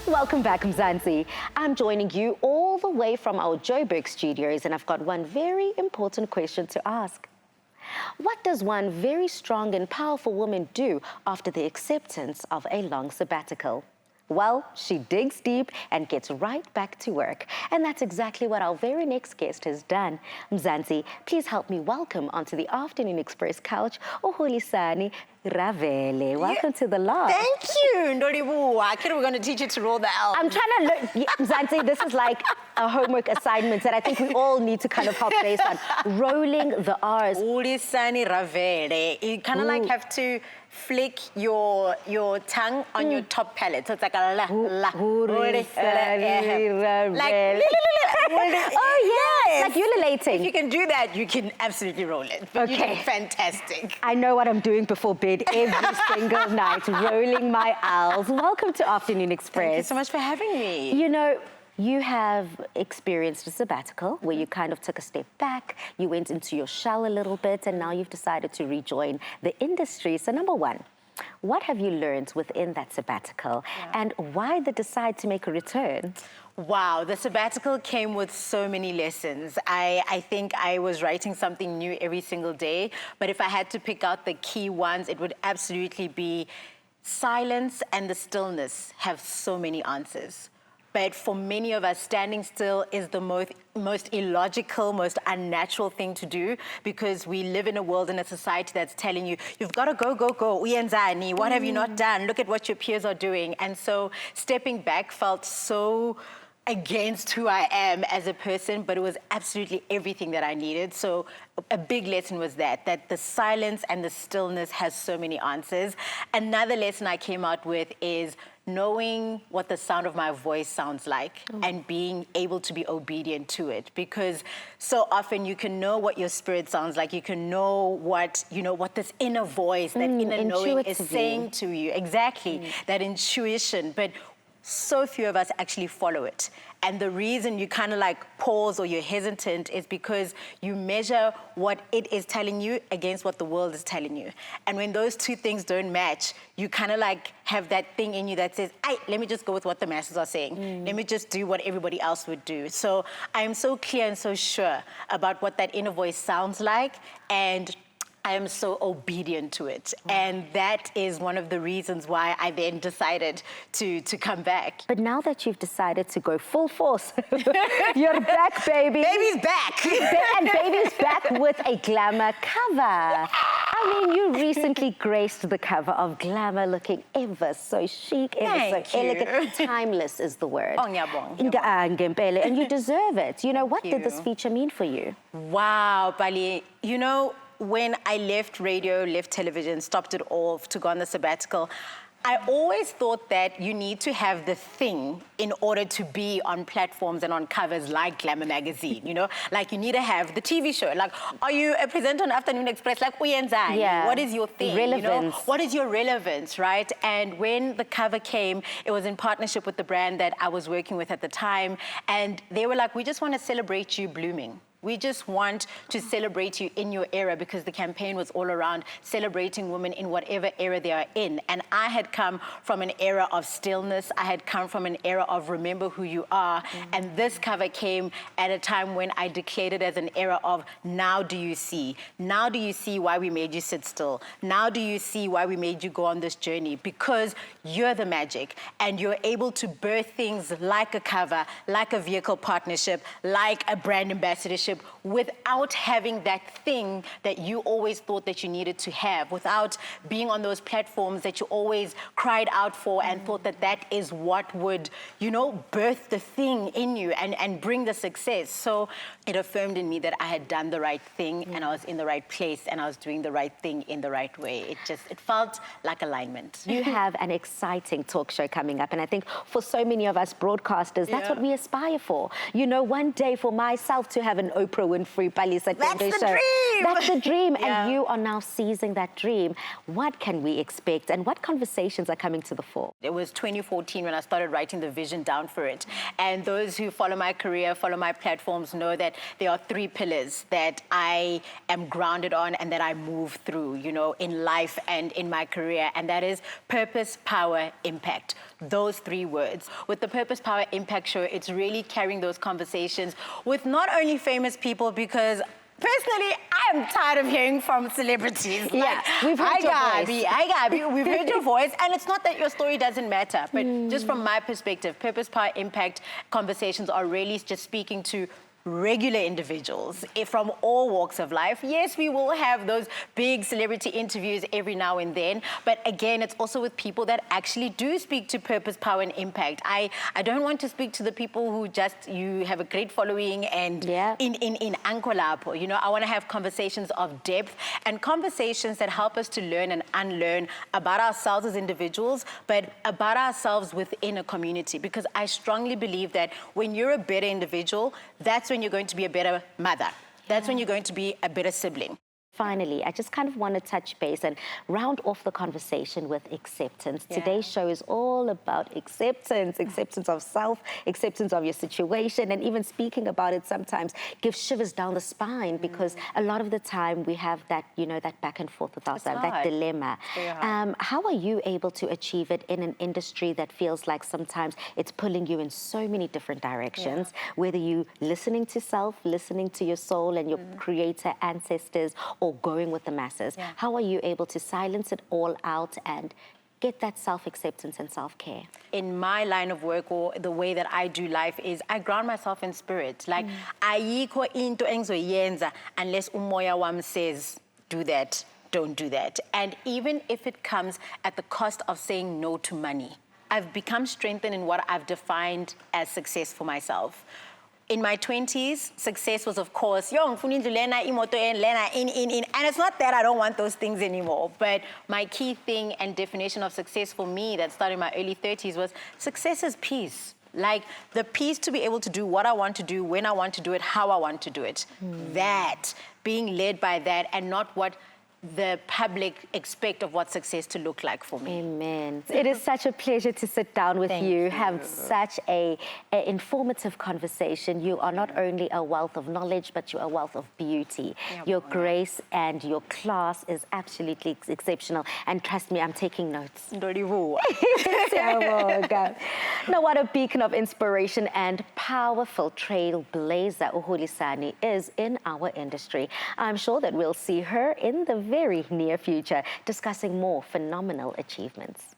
Welcome back, Mzansi. I'm joining you all the way from our Joburg studios, and I've got one very important question to ask. What does one very strong and powerful woman do after the acceptance of a long sabbatical? Well, she digs deep and gets right back to work. And that's exactly what our very next guest has done. Mzansi, please help me welcome onto the Afternoon Express couch, Hulisani, Ravele. Welcome to the lodge. Thank you, Ndoribu. I think we're going to teach you to roll the L. I'm trying to learn. Mzansi, this is like a homework assignment that I think we all need to kind of help base on. Rolling the R's. Hulisani Ravele. You kind of like have to flick your tongue on your top palate. So it's like a la, la. Like, oh, yes. Like ululating. If you can do that, you can absolutely roll it. But you did fantastic. I know what I'm doing before bed every single night, rolling my L's. Welcome to Afternoon Express. Thank you so much for having me. You know, you have experienced a sabbatical where you kind of took a step back, you went into your shell a little bit, and now you've decided to rejoin the industry. So number one, what have you learned within that sabbatical, and why the decide to make a return? Wow, the sabbatical came with so many lessons. I think I was writing something new every single day, but if I had to pick out the key ones, it would absolutely be silence and the stillness have so many answers. But for many of us, standing still is the most illogical, most unnatural thing to do, because we live in a world and a society that's telling you, you've got to go, go, go. Uyenzani, what have you not done? Look at what your peers are doing. And so stepping back felt so against who I am as a person, but it was absolutely everything that I needed. So a big lesson was that the silence and the stillness has so many answers. Another lesson I came out with is knowing what the sound of my voice sounds like and being able to be obedient to it. Because so often you can know what your spirit sounds like, you can know what this inner voice, that inner knowing is saying to you. Exactly, that intuition. But so few of us actually follow it. And the reason you kind of like pause or you're hesitant is because you measure what it is telling you against what the world is telling you. And when those two things don't match, you kind of like have that thing in you that says, hey, let me just go with what the masses are saying. Let me just do what everybody else would do. So I am so clear and so sure about what that inner voice sounds like, and I am so obedient to it. And that is one of the reasons why I then decided to come back. But now that you've decided to go full force, you're back, baby. Baby's back. And baby's back with a Glamour cover. I mean, you recently graced the cover of Glamour, looking ever so chic, ever so elegant. Timeless is the word. And you deserve it. You know, what did this feature mean for you? Wow, Bali. You know, when I left radio, left television, stopped it all to go on the sabbatical, I always thought that you need to have the thing in order to be on platforms and on covers like Glamour magazine, you know? Like you need to have the TV show. Like, are you a presenter on Afternoon Express? Like, Uyenzani? Yeah. What is your thing? Relevance. You know? What is your relevance, right? And when the cover came, it was in partnership with the brand that I was working with at the time. And they were like, we just want to celebrate you blooming. We just want to celebrate you in your era, because the campaign was all around celebrating women in whatever era they are in. And I had come from an era of stillness. I had come from an era of remember who you are. And this cover came at a time when I declared it as an era of now do you see? Now do you see why we made you sit still? Now do you see why we made you go on this journey? Because you're the magic, and you're able to birth things like a cover, like a vehicle partnership, like a brand ambassadorship, without having that thing that you always thought that you needed to have, without being on those platforms that you always cried out for and thought that that is what would, you know, birth the thing in you and bring the success. So it affirmed in me that I had done the right thing and I was in the right place and I was doing the right thing in the right way. It felt like alignment. You have an exciting talk show coming up, and I think for so many of us broadcasters, that's what we aspire for. You know, one day for myself to have an Oprah Winfrey, Palisa That's Tendo the show. dream. That's the dream. Yeah. And you are now seizing that dream. What can we expect and what conversations are coming to the fore? It was 2014 when I started writing the vision down for it. And those who follow my career, follow my platforms, know that there are 3 pillars that I am grounded on and that I move through, you know, in life and in my career. And that is purpose, power, impact. Those 3 words. With the Purpose, Power, Impact show, it's really carrying those conversations with not only famous people, because personally, I'm tired of hearing from celebrities. Yeah, we've heard your voice. We've heard your voice, and it's not that your story doesn't matter, but just from my perspective, Purpose, Power, Impact conversations are really just speaking to regular individuals from all walks of life. Yes, we will have those big celebrity interviews every now and then, but again, it's also with people that actually do speak to purpose, power, and impact. I don't want to speak to the people who just, you have a great following and in Ankolapo. You know, I want to have conversations of depth and conversations that help us to learn and unlearn about ourselves as individuals, but about ourselves within a community. Because I strongly believe that when you're a better individual, that's when you're going to be a better mother. That's when you're going to be a better sibling. Finally, I just kind of want to touch base and round off the conversation with acceptance. Yeah. Today's show is all about acceptance, acceptance of self, acceptance of your situation, and even speaking about it sometimes gives shivers down the spine because a lot of the time we have that, you know, that back and forth with ourselves, that dilemma. How are you able to achieve it in an industry that feels like sometimes it's pulling you in so many different directions, whether you listening to self, listening to your soul and your creator ancestors, or going with the masses? How are you able to silence it all out and get that self-acceptance and self-care? In my line of work, or the way that I do life, is I ground myself in spirit. Like, ayikho into engizoyenza unless umoya wam says, do that, don't do that. And even if it comes at the cost of saying no to money, I've become strengthened in what I've defined as success for myself. In my 20s, success was, of course, and it's not that I don't want those things anymore, but my key thing and definition of success for me that started in my early 30s was success is peace. Like, the peace to be able to do what I want to do, when I want to do it, how I want to do it. That, being led by that and not what the public expect of what success to look like for me. Amen. It is such a pleasure to sit down with you, have such a informative conversation. You are not only a wealth of knowledge, but you're a wealth of beauty. Your grace and your class is absolutely exceptional. And trust me, I'm taking notes. Now, what a beacon of inspiration and powerful trailblazer Hulisani is in our industry. I'm sure that we'll see her in the very near future discussing more phenomenal achievements.